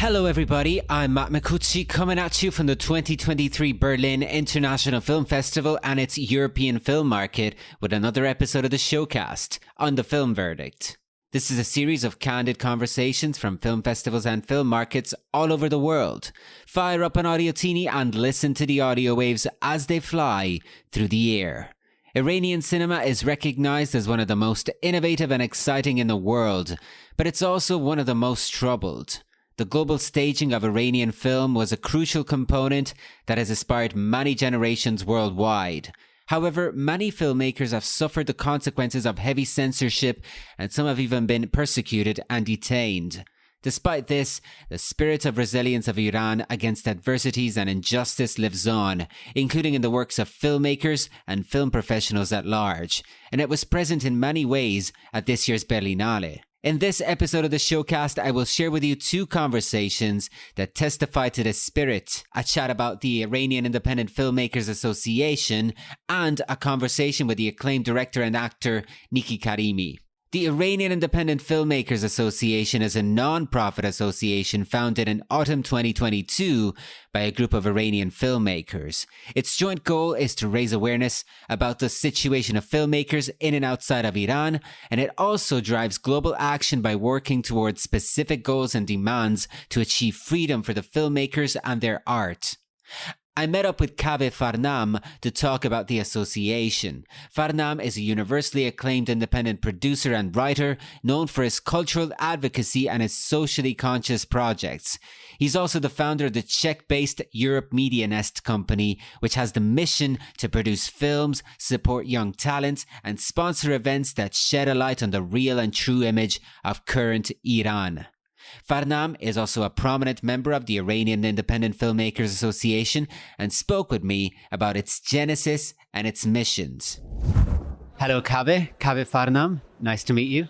Hello everybody, I'm Matt Micucci coming at you from the 2023 Berlin International Film Festival and its European film market with another episode of the Showcast on the film verdict. This is a series of candid conversations from film festivals and film markets all over the world. Fire up an Audiotini and listen to the audio waves as they fly through the air. Iranian cinema is recognized as one of the most innovative and exciting in the world, but it's also one of the most troubled. The global staging of Iranian film was a crucial component that has inspired many generations worldwide. However, many filmmakers have suffered the consequences of heavy censorship, and some have even been persecuted and detained. Despite this, the spirit of resilience of Iran against adversities and injustice lives on, including in the works of filmmakers and film professionals at large, and it was present in many ways at this year's Berlinale. In this episode of the Showcast, I will share with you two conversations that testify to this spirit, a chat about the Iranian Independent Filmmakers Association, and a conversation with the acclaimed director and actor Niki Karimi. The Iranian Independent Filmmakers Association is a non-profit association founded in autumn 2022 by a group of Iranian filmmakers. Its joint goal is to raise awareness about the situation of filmmakers in and outside of Iran, and it also drives global action by working towards specific goals and demands to achieve freedom for the filmmakers and their art. I met up with Kaveh Farnam to talk about the association. Farnam is a universally acclaimed independent producer and writer known for his cultural advocacy and his socially conscious projects. He's also the founder of the Czech-based Europe Media Nest company, which has the mission to produce films, support young talents, and sponsor events that shed a light on the real and true image of current Iran. Farnam is also a prominent member of the Iranian Independent Filmmakers Association and spoke with me about its genesis and its missions. Hello, Kaveh Farnam. Nice to meet you.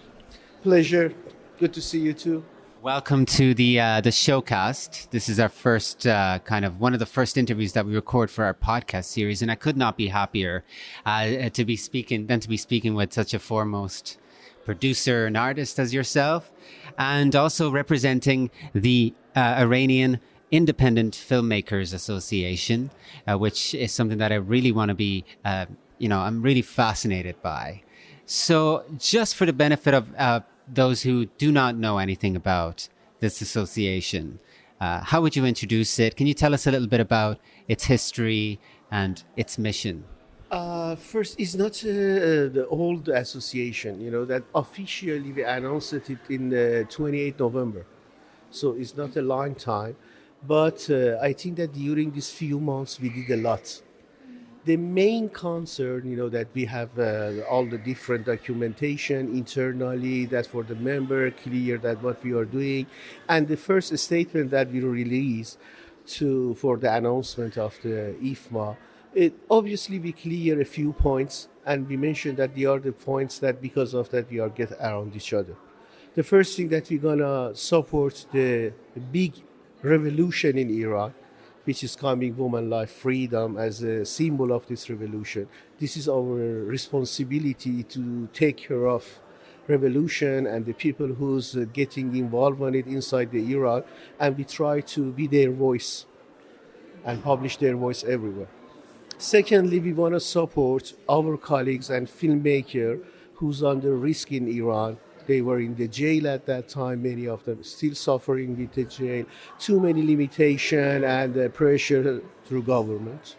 Pleasure. Good to see you too. Welcome to the Showcast. This is our first one of the first interviews that we record for our podcast series, and I could not be happier to be speaking with such a foremost producer and artist as yourself, and also representing the Iranian Independent Filmmakers Association, which is something that I really want to be, I'm really fascinated by. So just for the benefit of those who do not know anything about this association, how would you introduce it? Can you tell us a little bit about its history and its mission? First, it's not the old association, that officially we announced it in 28 November. So it's not a long time. But I think that during these few months, we did a lot. The main concern, that we have all the different documentation internally, that for the member, clear that what we are doing. And the first statement that we released for the announcement of the IIFMA, obviously we clear a few points, and we mentioned that they are the points that because of that we are get around each other. The first thing that we're gonna support the big revolution in Iran, which is coming, woman life freedom, as a symbol of this revolution. This is our responsibility to take care of revolution and the people who's getting involved in it inside the Iran, and we try to be their voice and publish their voice everywhere. Secondly, we want to support our colleagues and filmmakers who's under risk in Iran. They were in the jail at that time, many of them still suffering with the jail, too many limitations and pressure through government.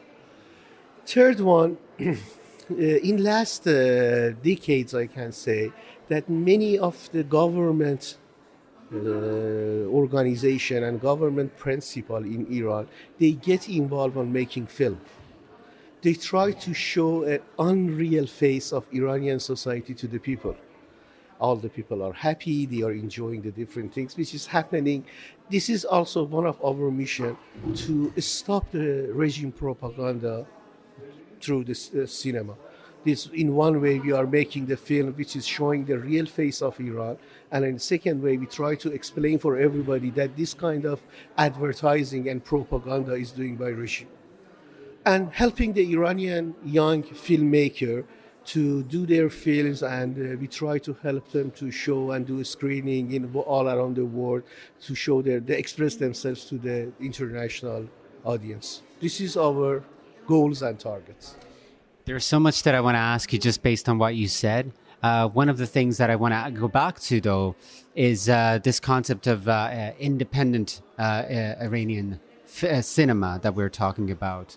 Third one, in last decades, I can say that many of the government organization and government principle in Iran, they get involved on making film. They try to show an unreal face of Iranian society to the people. All the people are happy, they are enjoying the different things which is happening. This is also one of our mission to stop the regime propaganda through this cinema. This, in one way, we are making the film which is showing the real face of Iran, and in the second way, we try to explain for everybody that this kind of advertising and propaganda is doing by regime. And helping the Iranian young filmmaker to do their films, and we try to help them to show and do screening in all around the world to show they express themselves to the international audience. This is our goals and targets. There's so much that I want to ask you just based on what you said. One of the things that I want to go back to, though, is this concept of independent Iranian cinema that we're talking about.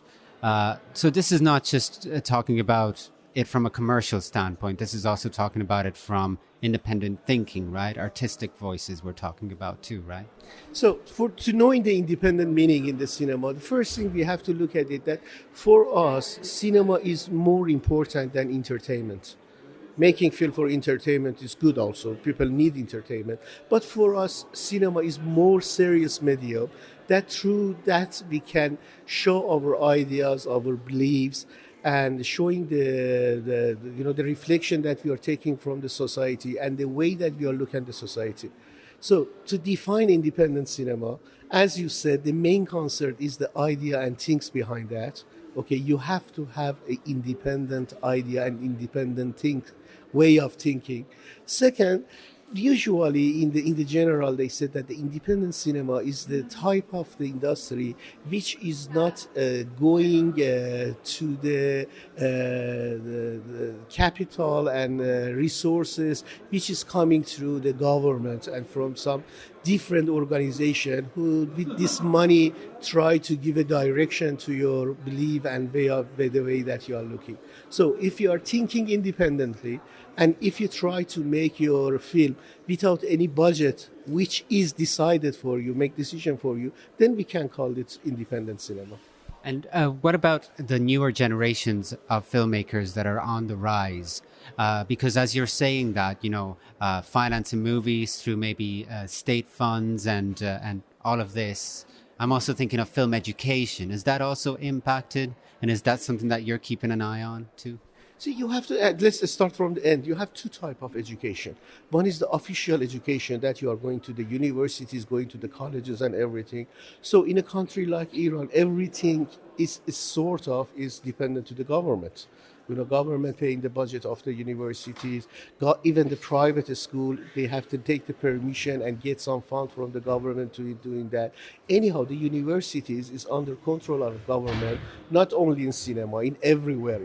So this is not just talking about it from a commercial standpoint. This is also talking about it from independent thinking, right? Artistic voices we're talking about too, right? So to knowing the independent meaning in the cinema, the first thing we have to look at it that for us, cinema is more important than entertainment. Making film for entertainment is good also. People need entertainment. But for us, cinema is more serious medium that through that we can show our ideas, our beliefs, and showing the reflection that we are taking from the society and the way that we are looking at the society. So to define independent cinema, as you said, the main concept is the idea and things behind that. Okay, you have to have an independent idea and independent way of thinking. Second, usually in the general they said that the independent cinema is the type of the industry which is not going to the capital and resources which is coming through the government and from some different organization who with this money try to give a direction to your belief and the way that you are looking. So if you are thinking independently and if you try to make your film without any budget which is decided for you, make decision for you, then we can call it independent cinema. And what about the newer generations of filmmakers that are on the rise? Because as you're saying that, financing movies through maybe state funds and all of this, I'm also thinking of film education. Is that also impacted? And is that something that you're keeping an eye on too? See, you have to, let's start from the end. You have two types of education. One is the official education that you are going to the universities, going to the colleges and everything. So in a country like Iran, everything is dependent to the government. Government paying the budget of the universities, even the private school, they have to take the permission and get some fund from the government to doing that. Anyhow, the universities is under control of government, not only in cinema, in everywhere,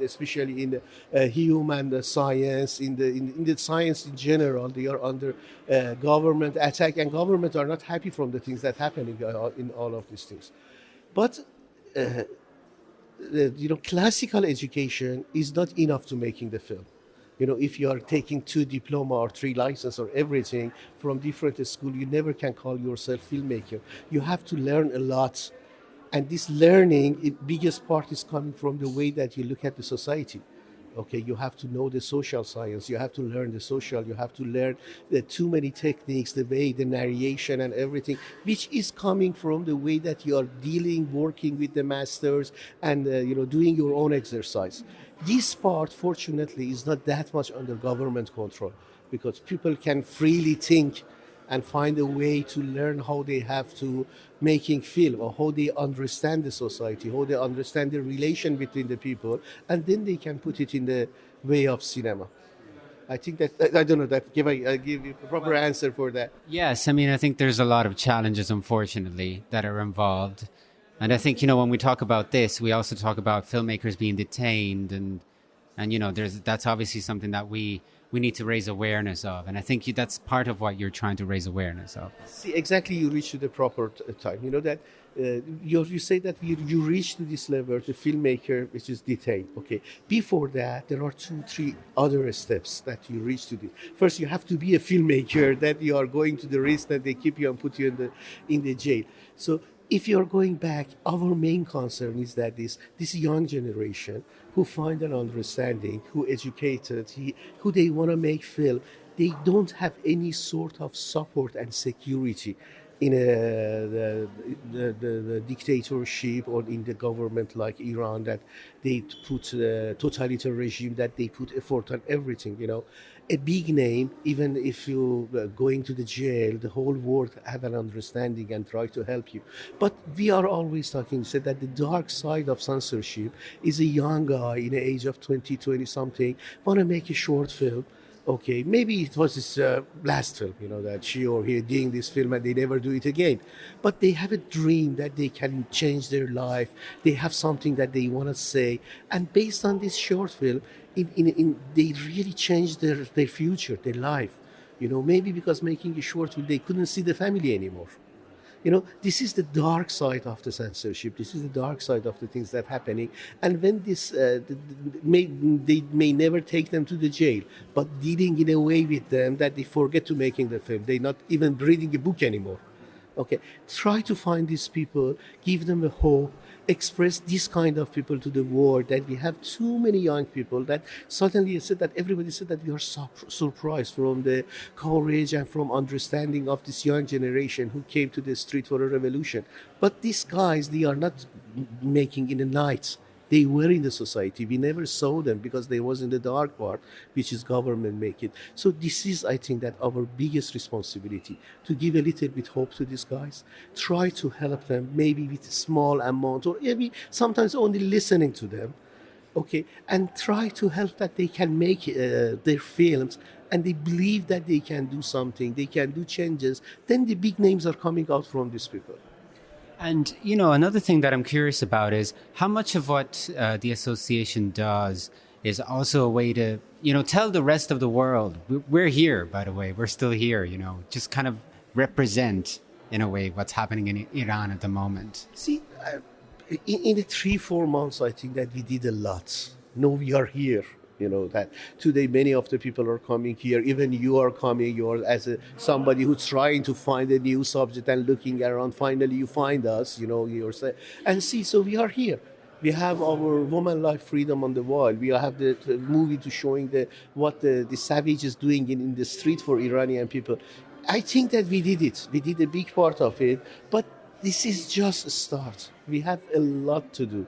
especially in the human science, in the science in general, they are under government attack, and government are not happy from the things that happen in all of these things. But classical education is not enough to making the film. If you are taking 2 diploma or 3 license or everything from different school, you never can call yourself filmmaker. You have to learn a lot. And this learning, biggest part is coming from the way that you look at the society. Okay, you have to know the social science, you have to learn the social, you have to learn the too many techniques, the way, the narration and everything, which is coming from the way that you are working with the masters and, doing your own exercise. This part, fortunately, is not that much under government control because people can freely think and find a way to learn how they have to making film or how they understand the society, how they understand the relation between the people, and then they can put it in the way of cinema. I think that, I don't know, that I give you a proper answer for that. Yes, I think there's a lot of challenges, unfortunately, that are involved. And I think, when we talk about this, we also talk about filmmakers being detained and that's obviously something that we need to raise awareness of. And I think that's part of what you're trying to raise awareness of. See, exactly, you reach to the proper time. That you say that you reach to this level, the filmmaker, which is detained. Okay. Before that, there are 2-3 other steps that you reach to this. First, you have to be a filmmaker, that you are going to the risk that they keep you and put you in the jail. So if you're going back, our main concern is that this young generation who find an understanding, who educated, who they want to make film, they don't have any sort of support and security. in the dictatorship or in the government like Iran, that they put totalitarian regime, that they put effort on everything, a big name, even if you going to the jail, the whole world have an understanding and try to help you. But we are always talking, said that the dark side of censorship is a young guy in the age of 20 something, want to make a short film. Okay, maybe it was his last film, that she or he doing this film and they never do it again. But they have a dream that they can change their life. They have something that they want to say. And based on this short film, they really changed their future, their life. Maybe because making a short film, they couldn't see the family anymore. This is the dark side of the censorship. This is the dark side of the things that are happening. And when they may never take them to the jail, but dealing in a way with them that they forget to making the film. They're not even reading a book anymore. Okay, try to find these people, give them a hope, express this kind of people to the world, that we have too many young people that suddenly said that everybody said that we are surprised from the courage and from understanding of this young generation who came to the street for a revolution. But these guys, they are not making in the night. They were in the society. We never saw them because they was in the dark part, which is government make it. So this is, I think, that our biggest responsibility, to give a little bit hope to these guys, try to help them, maybe with a small amount, or maybe sometimes only listening to them, okay, and try to help that they can make their films, and they believe that they can do something, they can do changes. Then the big names are coming out from these people. And, another thing that I'm curious about is how much of what the association does is also a way to, tell the rest of the world, we're here, by the way, we're still here, just kind of represent, in a way, what's happening in Iran at the moment. See, in the 3-4 months, I think that we did a lot. No, we are here. That today many of the people are coming here. Even you are coming. You are as somebody who's trying to find a new subject and looking around. Finally, you find us. Yourself and see. So we are here. We have our woman life freedom on the wall. We have the movie to showing what the savage is doing in the street for Iranian people. I think that we did it. We did a big part of it. But this is just a start. We have a lot to do.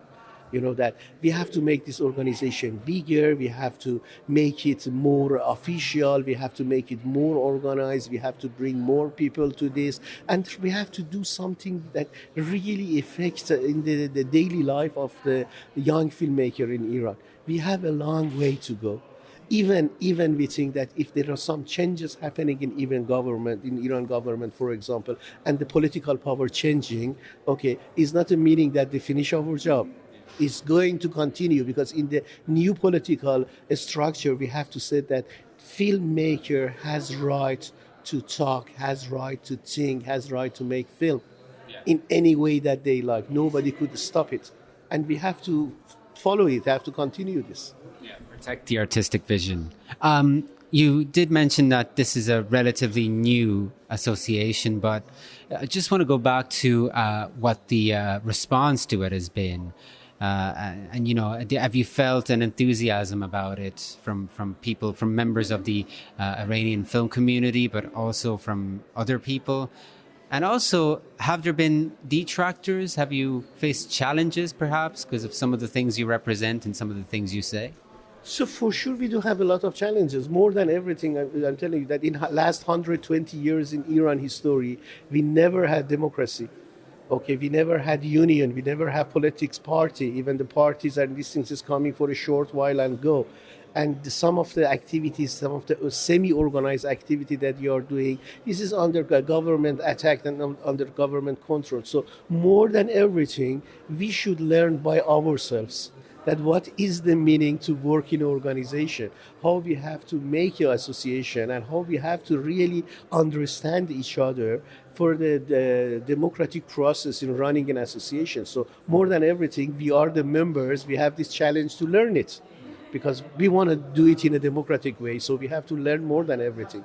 That we have to make this organization bigger, we have to make it more official, we have to make it more organized, we have to bring more people to this, and we have to do something that really affects in the daily life of the young filmmaker in Iran. We have a long way to go. Even we think that if there are some changes happening in Iran government, for example, and the political power changing, okay, is not a meaning that they finish our job. Is going to continue, because in the new political structure, we have to say that filmmaker has right to talk, has right to think, has right to make film in any way that they like. Nobody could stop it. And we have to follow it, have to continue this. Yeah, protect the artistic vision. You did mention that this is a relatively new association, but I just want to go back to what the response to it has been. Have you felt an enthusiasm about it from people, from members of the Iranian film community, but also from other people? And also, have there been detractors? Have you faced challenges, perhaps, because of some of the things you represent and some of the things you say? So for sure, we do have a lot of challenges. More than everything, I'm telling you that in the last 120 years in Iran history, we never had democracy. Okay, we never had union, we never had politics party. Even the parties and these things is coming for a short while and go. And some of the activities, some of the semi-organized activity that you are doing, this is under government attack and under government control. So more than everything, we should learn by ourselves that what is the meaning to work in an organization, how we have to make an association, and how we have to really understand each other for the democratic process in running an association. So more than everything, we are the members, we have this challenge to learn it, because we want to do it in a democratic way, so we have to learn more than everything.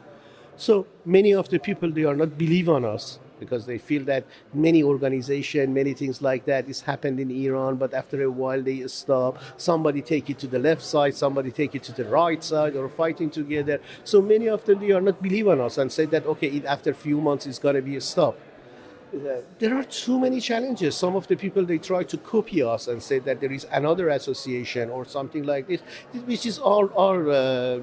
So many of the people, they are not believe on us, because they feel that many organizations, many things like that is happened in Iran, but after a while they stop. Somebody take it to the left side, somebody take it to the right side, or fighting together. So many of them, they are not believe on us and say that, okay, after a few months it's going to be a stop. There are too many challenges. Some of the people, they try to copy us and say that there is another association or something like this, which is all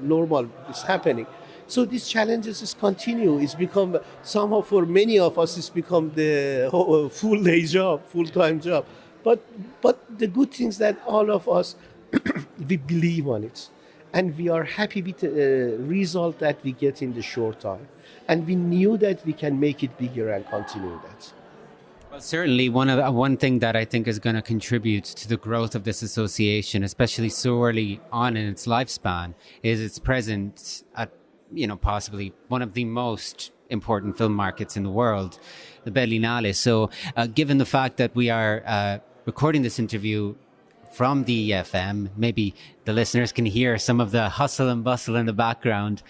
normal. It's happening. So these challenges is continue. It's become somehow for many of us, it's become the full day job, full time job. But the good things that all of us we believe on it, and we are happy with the result that we get in the short time, and we knew that we can make it bigger and continue that. Well, certainly, one thing that I think is going to contribute to the growth of this association, especially so early on in its lifespan, is its presence at, possibly one of the most important film markets in the world, the Berlinale. So, given the fact that we are recording this interview from the IFFAM, maybe the listeners can hear some of the hustle and bustle in the background.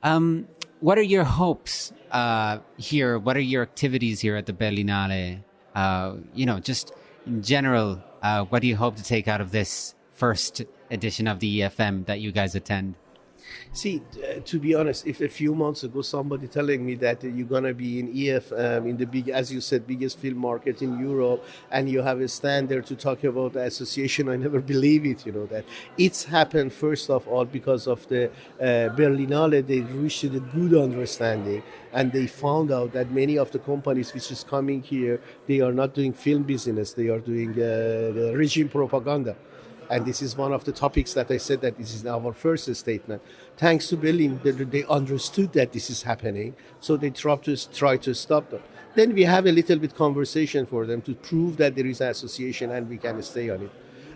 What are your hopes here? What are your activities here at the Berlinale? Just in general, what do you hope to take out of this first edition of the IFFAM that you guys attend? See, to be honest, if a few months ago somebody telling me that you're gonna be in IFFAM, in the big, as you said, biggest film market in Europe, and you have a stand there to talk about the association, I never believe it. That it's happened first of all because of the Berlinale. They reached a good understanding, and they found out that many of the companies which is coming here, they are not doing film business, they are doing regime propaganda. And this is one of the topics that I said that this is our first statement. Thanks to Berlin, they understood that this is happening, so they try to stop them. Then we have a little bit conversation for them to prove that there is an association and we can stay on it.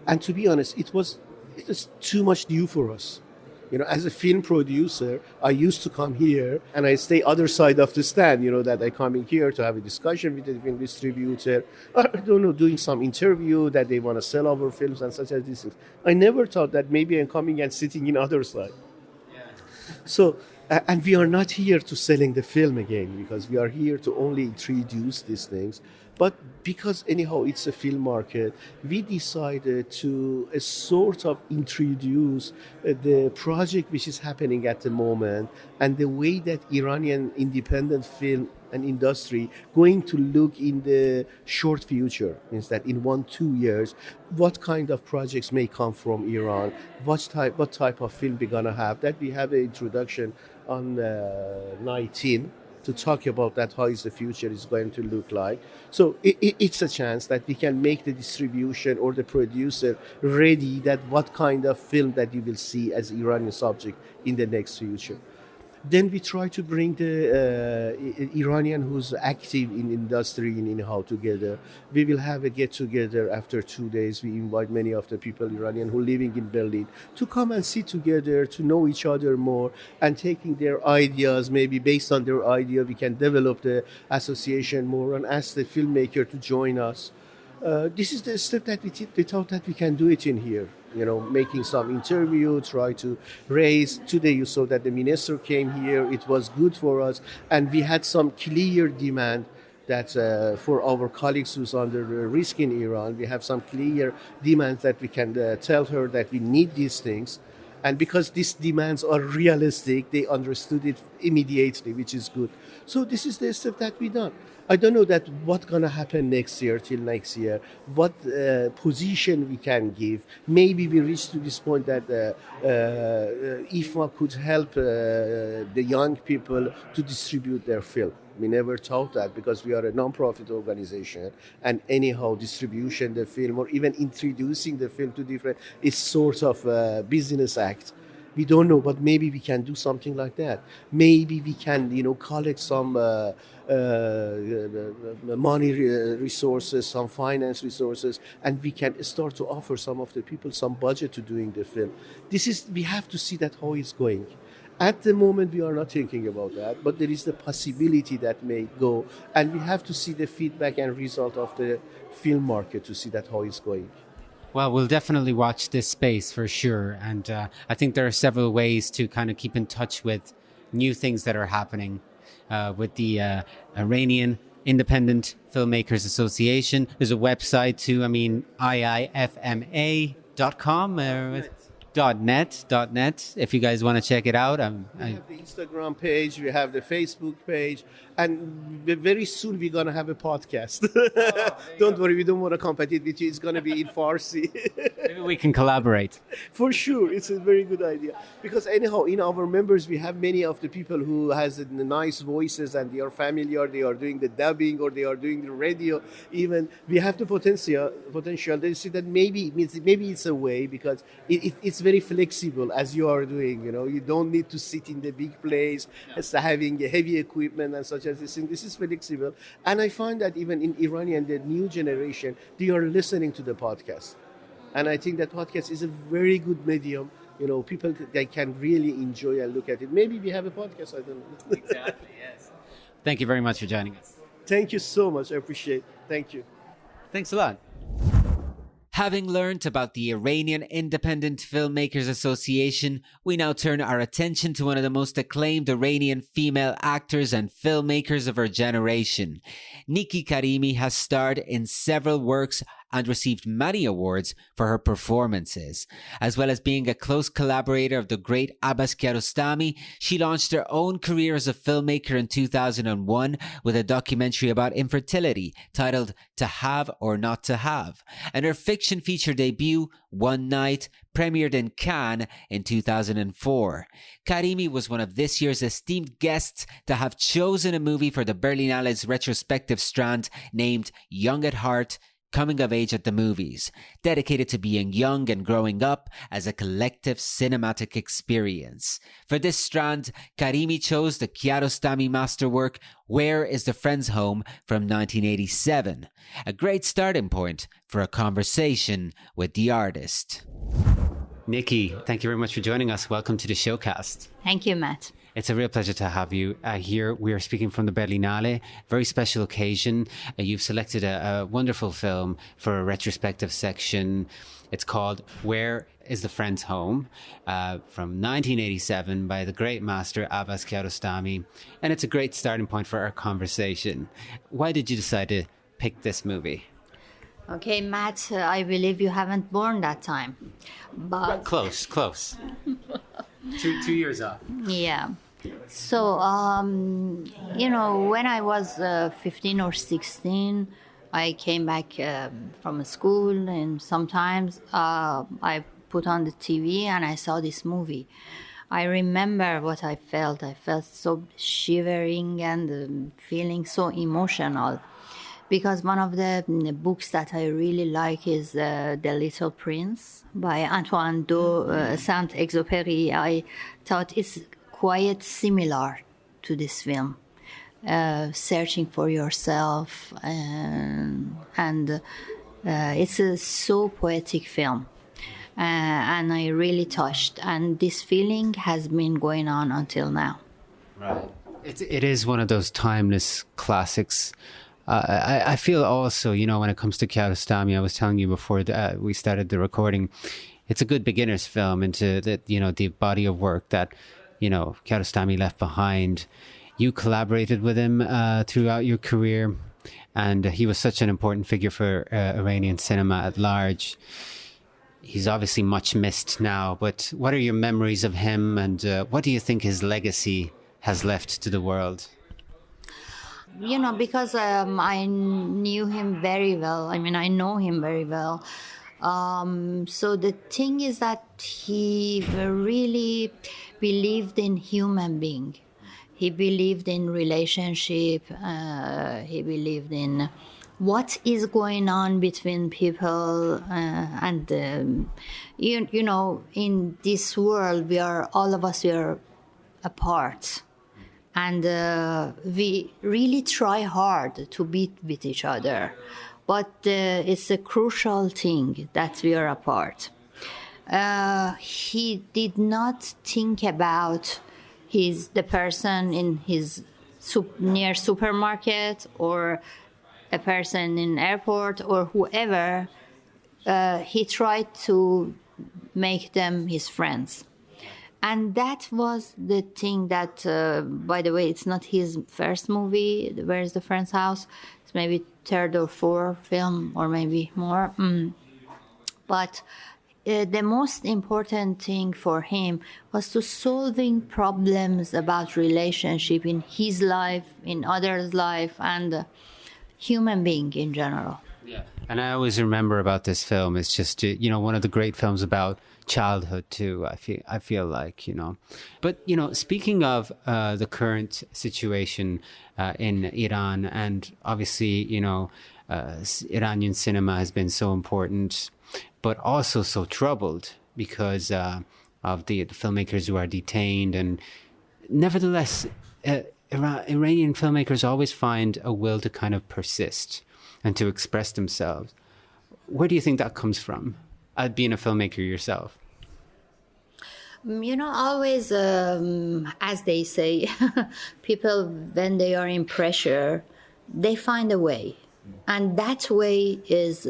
And to be honest, it was too much new for us. As a film producer, I used to come here and I stay other side of the stand, that I come in here to have a discussion with the film distributor, or I don't know, doing some interview that they want to sell our films and such as these things. I never thought that maybe I'm coming and sitting in other side. Yeah. So, and we are not here to selling the film again, because we are here to only introduce these things. But because anyhow it's a film market, we decided to sort of introduce the project which is happening at the moment and the way that Iranian independent film and industry going to look in the short future. Means that in 1-2 years, what kind of projects may come from Iran, what type of film we're gonna have. That we have an introduction on 19 to talk about that, how is the future is going to look like. So it's a chance that we can make the distribution or the producer ready that what kind of film that you will see as Iranian subject in the next future. Then we try to bring the Iranian who's active in industry in how together. We will have a get-together after 2 days. We invite many of the people, Iranian, who are living in Berlin, to come and sit together, to know each other more, and taking their ideas. Maybe based on their idea, we can develop the association more and ask the filmmaker to join us. This is the step that we thought that we can do it in here. Making some interview, try to raise. Today you saw that the minister came here. It was good for us. And we had some clear demand that for our colleagues who's under risk in Iran, we have some clear demands that we can tell her that we need these things. And because these demands are realistic, they understood it immediately, which is good. So this is the step that we done. I don't know that what's going to happen next year, what position we can give. Maybe we reach to this point that IFMA could help the young people to distribute their film. We never thought that because we are a non-profit organization, and anyhow distribution the film or even introducing the film to different, it's sort of a business act. We don't know, but maybe we can do something like that. Maybe we can, collect some money resources, some finance resources, and we can start to offer some of the people some budget to doing the film. We have to see that how it's going. At the moment, we are not thinking about that, but there is the possibility that may go, and we have to see the feedback and result of the film market to see that how it's going. Well, we'll definitely watch this space for sure. And I think there are several ways to kind of keep in touch with new things that are happening with the Iranian Independent Filmmakers Association. There's a website too, IIFMA.com. .net, if you guys want to check it out. We have the Instagram page, we have the Facebook page, and very soon we're going to have a podcast. Don't worry, we don't want to compete with you. It's going to be in Farsi. Maybe we can collaborate. For sure, it's a very good idea. Because anyhow, in our members, we have many of the people who has the nice voices and they are familiar, they are doing the dubbing or they are doing the radio. Even we have the potential. They see that maybe it's a way because it's very flexible as you are doing. You don't need to sit in the big place, as having heavy equipment and such as this. And this is flexible, and I find that even in Iranian, the new generation, they are listening to the podcast. And I think that podcast is a very good medium. People they can really enjoy and look at it. Maybe we have a podcast, I don't know. Exactly, yes. Thank you very much for joining us. Thank you so much. I appreciate it. Thank you. Thanks a lot. Having learned about the Iranian Independent Filmmakers Association, we now turn our attention to one of the most acclaimed Iranian female actors and filmmakers of her generation. Niki Karimi has starred in several works and received many awards for her performances. As well as being a close collaborator of the great Abbas Kiarostami, she launched her own career as a filmmaker in 2001 with a documentary about infertility titled To Have or Not to Have. And her fiction feature debut, One Night, premiered in Cannes in 2004. Karimi was one of this year's esteemed guests to have chosen a movie for the Berlinale's retrospective strand named Young at Heart, Coming of Age at the Movies, dedicated to being young and growing up as a collective cinematic experience. For this strand, Karimi chose the Kiarostami masterwork Where is the Friend's Home from 1987, a great starting point for a conversation with the artist. Niki, thank you very much for joining us. Welcome to the Showcast. Thank you, Matt. It's a real pleasure to have you here. We are speaking from the Berlinale, very special occasion. You've selected a wonderful film for a retrospective section. It's called Where is the Friend's Home from 1987 by the great master Abbas Kiarostami. And it's a great starting point for our conversation. Why did you decide to pick this movie? Okay, Matt, I believe you haven't born that time. But Close. 2 years off. yeah. So, when I was 15 or 16, I came back from school, and sometimes I put on the TV and I saw this movie. I remember what I felt. I felt so shivering and feeling so emotional. Because one of the books that I really like is The Little Prince by Antoine de Saint-Exupéry. I thought it's quite similar to this film, searching for yourself, and it's a so poetic film, and I really touched. And this feeling has been going on until now. Right. It is one of those timeless classics. I feel also, when it comes to Kiarostami, I was telling you before we started the recording, it's a good beginner's film into the body of work that, Kiarostami left behind. You collaborated with him throughout your career, and he was such an important figure for Iranian cinema at large. He's obviously much missed now, but what are your memories of him, and what do you think his legacy has left to the world? Because I knew him very well. I know him very well. So the thing is that he really believed in human being. He believed in relationship. He believed in what is going on between people. And in this world, all of us are apart. And we really try hard to be with each other. But it's a crucial thing that we are apart. He did not think about the person in his near supermarket or a person in airport or whoever. He tried to make them his friends. And that was the thing that, by the way, it's not his first movie, Where's the Friend's House? It's maybe third or fourth film, or maybe more. But the most important thing for him was to solving problems about relationship in his life, in others' life, and human being in general. Yeah. And I always remember about this film, it's just, one of the great films about childhood too, I feel like, But, speaking of the current situation in Iran, and obviously, Iranian cinema has been so important, but also so troubled because of the filmmakers who are detained. And nevertheless, Iranian filmmakers always find a will to kind of persist and to express themselves. Where do you think that comes from, being a filmmaker yourself? Always, as they say, people, when they are in pressure, they find a way. And that way is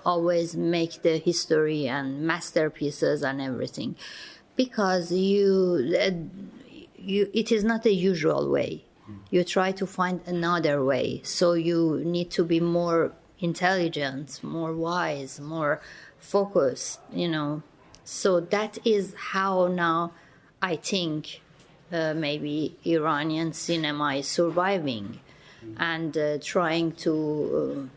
always make the history and masterpieces and everything. Because it is not the usual way. You try to find another way. So you need to be more intelligent, more wise, more focused, So that is how now I think maybe Iranian cinema is surviving and trying to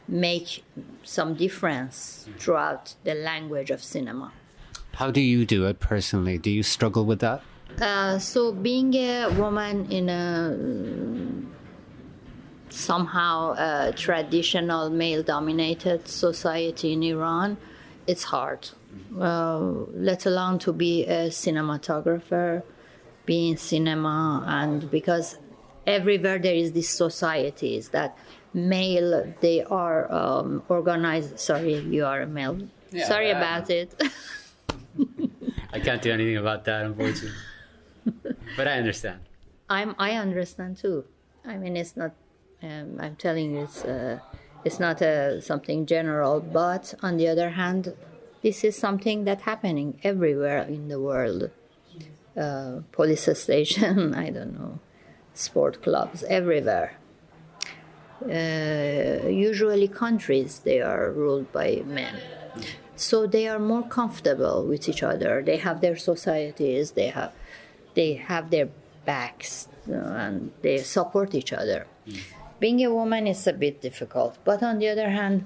make some difference throughout the language of cinema. How do you do it personally? Do you struggle with that? So being a woman in a somehow traditional male-dominated society in Iran, it's hard. Let alone to be a cinematographer, be in cinema, and because everywhere there is these societies that male, they are organized. Sorry, you are a male. Yeah, sorry about it. I can't do anything about that, unfortunately. But I understand. I understand too. I mean, it's not. I'm telling you, it's not something general. But on the other hand, this is something that's happening everywhere in the world. Police station, I don't know, sport clubs, everywhere. Usually countries, they are ruled by men. So they are more comfortable with each other. They have their societies, they have their backs, and they support each other. Being a woman is a bit difficult. But on the other hand,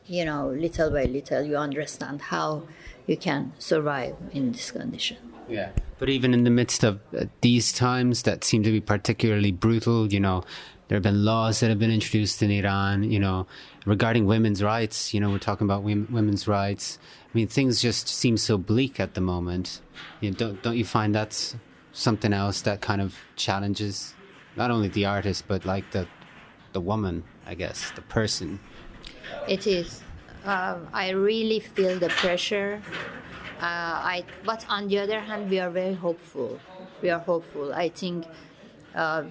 little by little, you understand how you can survive in this condition. Yeah. But even in the midst of these times that seem to be particularly brutal, there have been laws that have been introduced in Iran, regarding women's rights. We're talking about women's rights. I mean, things just seem so bleak at the moment. Don't you find that's something else that kind of challenges not only the artist, but like the woman, I guess, the person? It is. I really feel the pressure. But on the other hand, we are very hopeful. I think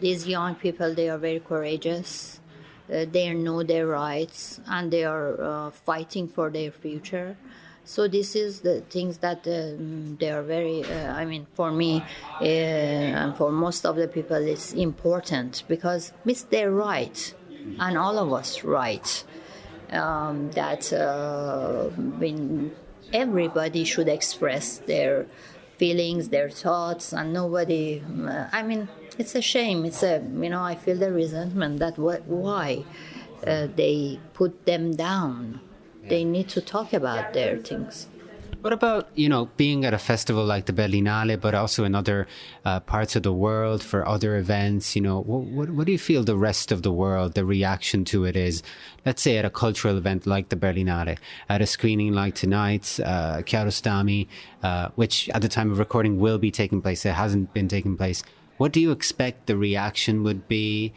these young people, they are very courageous. They know their rights and they are fighting for their future. So this is the things that they are very, for me and for most of the people, it's important because it's their right and all of us right. That when everybody should express their feelings, their thoughts, and nobody. It's a shame. I feel the resentment that why they put them down. They need to talk about their things. What about, being at a festival like the Berlinale, but also in other parts of the world for other events? What do you feel the rest of the world, the reaction to it is? Let's say at a cultural event like the Berlinale, at a screening like tonight's, Kiarostami, which at the time of recording will be taking place. It hasn't been taking place. What do you expect the reaction would be?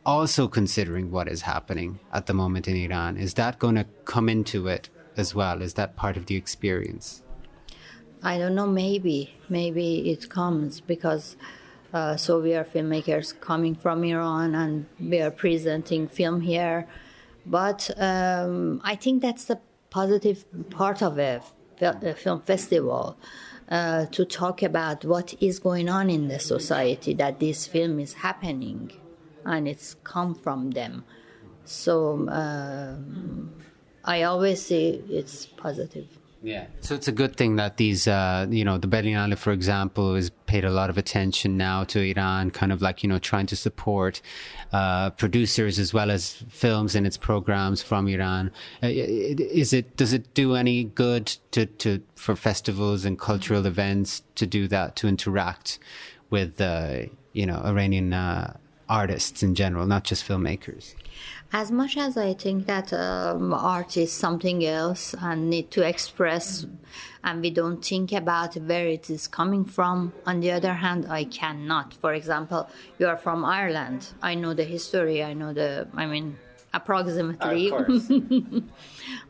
Also considering what is happening at the moment in Iran, is that going to come into it as well? Is that part of the experience? I don't know, maybe it comes because so we are filmmakers coming from Iran and we are presenting film here. But I think that's the positive part of a film festival, to talk about what is going on in the society, that this film is happening and it's come from them. So I always say it's positive. Yeah. So it's a good thing that these, the Berlinale, for example, has paid a lot of attention now to Iran, kind of like, trying to support producers as well as films in its programs from Iran. Does it do any good for festivals and cultural events to do that, to interact with, Iranian artists in general, not just filmmakers? As much as I think that art is something else and need to express, and we don't think about where it is coming from, on the other hand, I cannot. For example, you are from Ireland. I know the history. Approximately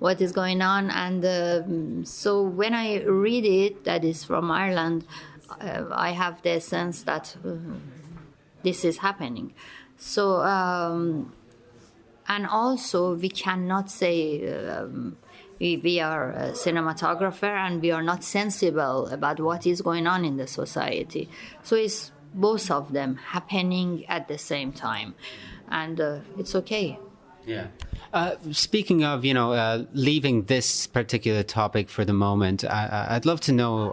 what is going on. And so when I read it, that is from Ireland, I have the sense that this is happening. So, and also, we cannot say we are a cinematographer and we are not sensible about what is going on in the society. So it's both of them happening at the same time. And it's okay. Yeah. Speaking of, leaving this particular topic for the moment, I'd love to know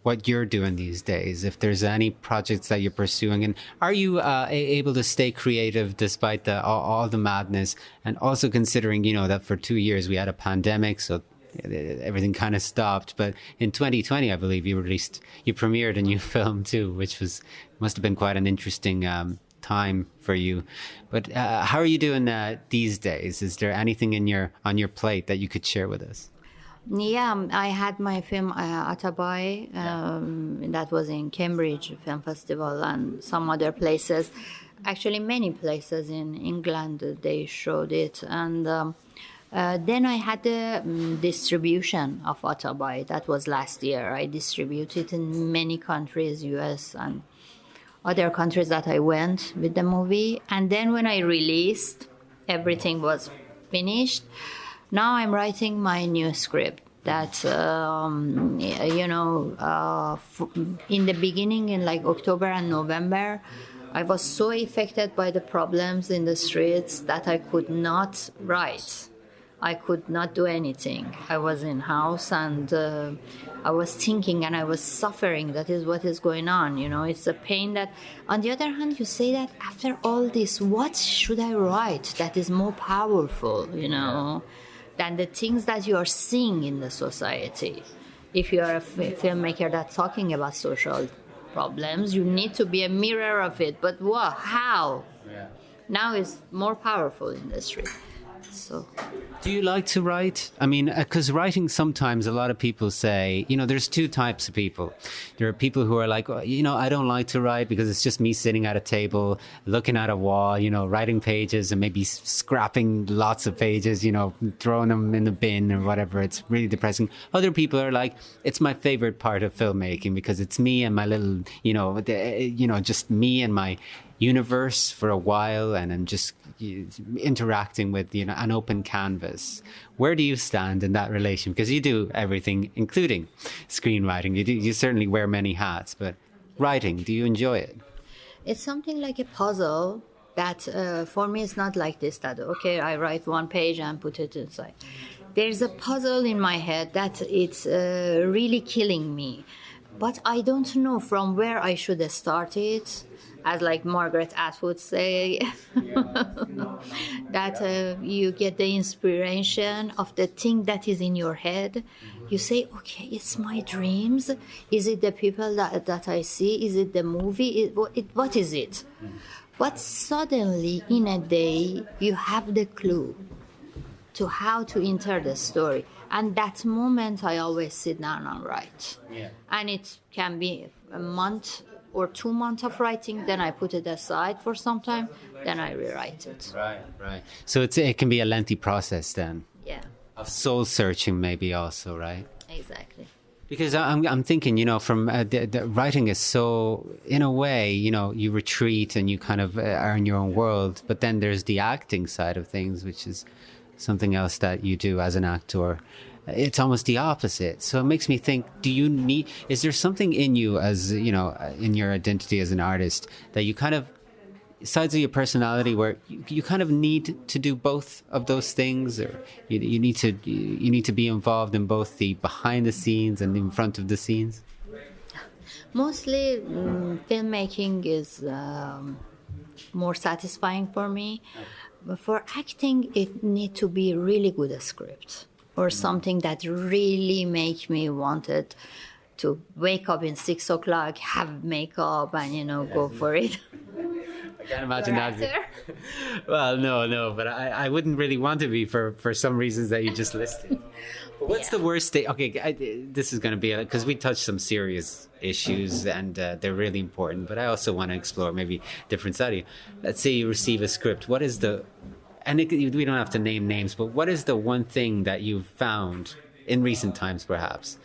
what you're doing these days, if there's any projects that you're pursuing, and are you able to stay creative despite all the madness, and also considering, that for 2 years we had a pandemic, so everything kind of stopped. But in 2020, I believe you premiered a new film too, which must have been quite an interesting time for you. But how are you doing these days? Is there anything on your plate that you could share with us? Yeah, I had my film Atabai, that was in Cambridge Film Festival and some other places. Actually, many places in England, they showed it. And then I had the distribution of Atabai. That was last year. I distributed in many countries, US and other countries that I went with the movie. And then when I released, everything was finished. Now I'm writing my new script that, in the beginning, in like October and November, I was so affected by the problems in the streets that I could not write. I could not do anything. I was in house and I was thinking and I was suffering. That is what is going on. It's a pain that, on the other hand, you say that after all this, what should I write that is more powerful, than the things that you are seeing in the society? If you are a filmmaker that's talking about social problems, you need to be a mirror of it. But what? How? Yeah. Now is more powerful in the street. So, do you like to write? I mean, because writing, sometimes a lot of people say, there's two types of people. There are people who are like, I don't like to write because it's just me sitting at a table, looking at a wall, writing pages and maybe scrapping lots of pages, throwing them in the bin or whatever. It's really depressing. Other people are like, it's my favorite part of filmmaking because it's me and my little, just me and my universe for a while, and I'm just interacting with an open canvas. Where do you stand in that relation? Because you do everything, including screenwriting. You certainly wear many hats, but writing, do you enjoy it? It's something like a puzzle that for me it's not like this, that okay, I write one page and put it inside. There's a puzzle in my head that it's really killing me, but I don't know from where I should start it. As like Margaret Atwood say, that you get the inspiration of the thing that is in your head. You say, okay, it's my dreams. Is it the people that I see? Is it the movie? What is it? But suddenly, in a day, you have the clue to how to enter the story. And that moment, I always sit down and write. Yeah. And it can be a month or 2 months of writing, then I put it aside for some time, then I rewrite it. Right. So it can be a lengthy process then. Yeah. Of soul searching maybe also, right? Exactly. Because I'm thinking, from the writing is so, in a way, you retreat and you kind of are in your own world, but then there's the acting side of things, which is something else that you do as an actor. It's almost the opposite. So it makes me think, is there something in you as, in your identity as an artist that you kind of sides of your personality where you kind of need to do both of those things, or you need to be involved in both the behind the scenes and in front of the scenes? Mostly, filmmaking is more satisfying for me. But for acting, it need to be really good script or something that really make me wanted to wake up in 6 o'clock, have makeup, and go for it. I can't imagine that. Well, no, but I wouldn't really want to be for some reasons that you just listed. But what's the worst thing? Okay, this is going to be, because we touched some serious issues and they're really important, but I also want to explore maybe different side of you. Let's say you receive a script. What is we don't have to name names, but what is the one thing that you've found in recent times, perhaps,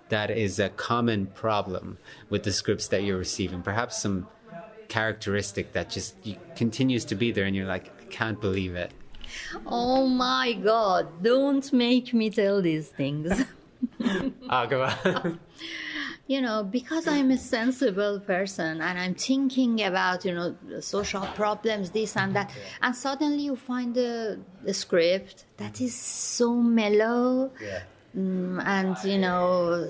that is a common problem with the scripts that you're receiving? Perhaps some characteristic that just continues to be there and you're like, I can't believe it. Oh my God, don't make me tell these things. Oh, go on. Because I'm a sensible person and I'm thinking about, social problems, this and that. And suddenly you find a script that is so mellow. Yeah. And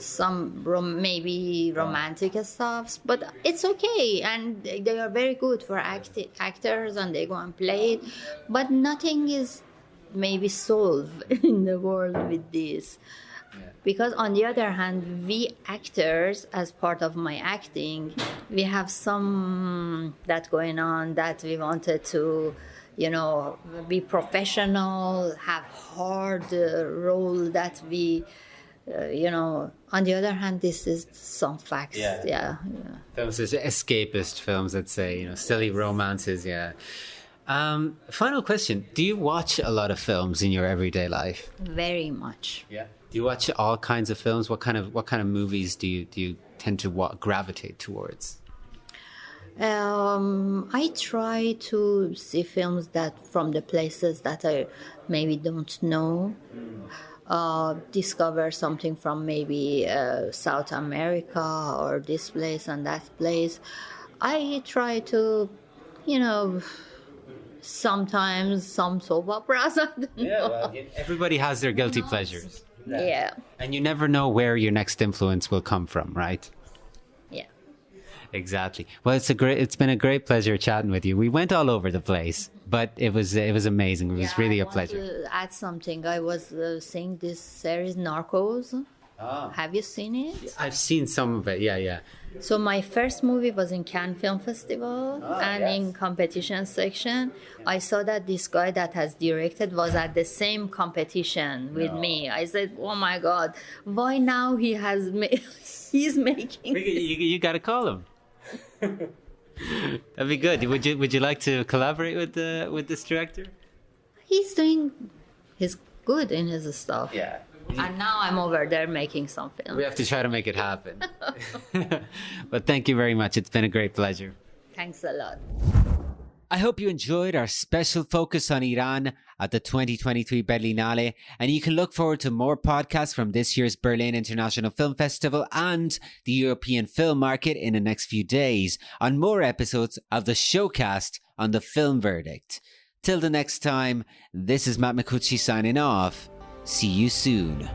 some maybe romantic stuff, but it's okay, and they are very good for actors, and they go and play it, but nothing is maybe solved in the world with this. Because on the other hand, we actors, as part of my acting, we have some that going on that we wanted to be professional, have hard role that we, on the other hand, this is some facts. Yeah. Films is escapist films, let's say, silly romances. Yeah. Final question. Do you watch a lot of films in your everyday life? Very much. Yeah. Do you watch all kinds of films? What kind of movies do you tend to gravitate towards? I try to see films that from the places that I maybe don't know. Discover something from maybe South America or this place and that place. I try to, sometimes some soap operas. Everybody has their guilty pleasures. Yeah. And you never know where your next influence will come from, right? Yeah. Exactly. Well, it's been a great pleasure chatting with you. We went all over the place, but it was amazing. It was really a pleasure. I want to add something. I was seeing this series Narcos. Oh. Have you seen it? I've seen some of it. Yeah. So my first movie was in Cannes Film Festival, and in competition section, I saw that this guy that has directed was at the same competition with me. I said, "Oh my God, why now he's making?" You got to call him. That'd be good. Would you like to collaborate with this director? He's good in his stuff. Yeah. And now I'm over there making some film. We have to try to make it happen. But thank you very much. It's been a great pleasure. Thanks a lot. I hope you enjoyed our special focus on Iran at the 2023 Berlinale, and you can look forward to more podcasts from this year's Berlin International Film Festival and the European film market in the next few days on more episodes of the Showcast on the Film Verdict. Till the next time, this is Matt Micucci signing off. See you soon.